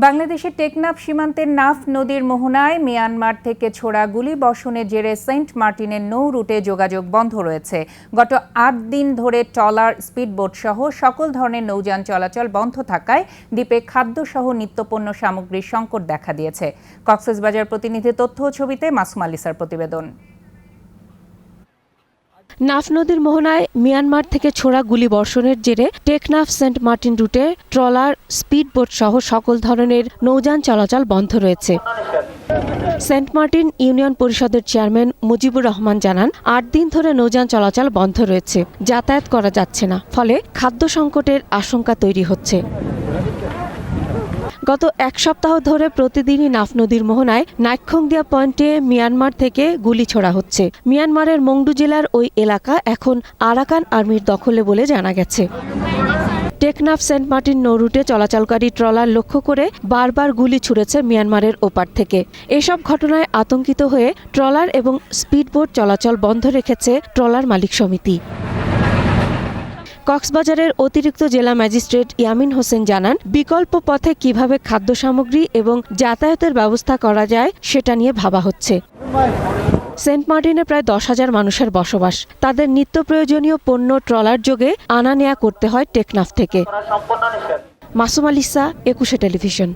বাংলাদেশের টেকনাফ সীমান্তের নাফ নদীর মোহনায় মিয়ানমার থেকে ছোড়া গুলিবর্ষণের জেরে সেন্ট মার্টিনের নৌ রুটে যোগাযোগ বন্ধ রয়েছে। গত ৮ দিন ধরে ট্রলার, স্পিডবোট সহ সকল ধরনের নৌযান চলাচল বন্ধ থাকায় দ্বীপে খাদ্যসহ নিত্যপণ্য সামগ্রীর সংকট দেখা দিয়েছে। কক্সবাজার প্রতিনিধি তথ্য ও ছবিতে মাসুম আলিসার প্রতিবেদন। নাফ নদীর মোহনায় মিয়ানমার থেকে ছোড়া গুলিবর্ষণের জেরে টেকনাফ সেন্ট মার্টিন রুটে ট্রলার, স্পিডবোট সহ সকল ধরনের নৌযান চলাচল বন্ধ রয়েছে। সেন্ট মার্টিন ইউনিয়ন পরিষদের চেয়ারম্যান মুজিবুর রহমান জানান, ৮ দিন ধরে নৌযান চলাচল বন্ধ রয়েছে, যাতায়াত করা যাচ্ছে না, ফলে খাদ্য সংকটের আশঙ্কা তৈরি হচ্ছে। গত এক সপ্তাহ ধরে প্রতিদিনই নাফ নদীর মোহনায় নাইক্ষ্যংদিয়া পয়েন্টে মিয়ানমার থেকে গুলি ছোড়া হচ্ছে। মিয়ানমারের মংডু জেলার ওই এলাকা এখন আরাকান আর্মির দখলে বলে জানা গেছে। টেকনাফ সেন্ট মার্টিন নৌ রুটে চলাচলকারী ট্রলার লক্ষ্য করে বারবার গুলি ছুড়েছে মিয়ানমারের ওপার থেকে। এসব ঘটনায় আতঙ্কিত হয়ে ট্রলার এবং স্পিডবোট চলাচল বন্ধ রেখেছে ট্রলার মালিক সমিতি। কক্সবাজারের অতিরিক্ত জেলা ম্যাজিস্ট্রেট ইয়ামিন হোসেন জানান, বিকল্প পথে কিভাবে খাদ্য সামগ্রী এবং যাতায়াতের ব্যবস্থা করা যায় সেটা নিয়ে ভাবা হচ্ছে। সেন্ট মার্টিনে প্রায় 10,000 মানুষের বসবাস। তাদের নিত্য প্রয়োজনীয় পণ্য ট্রলার যোগে আনা নেয়া করতে হয় টেকনাফ থেকে। মাসুম আলিসা, 21 টেলিভিশন।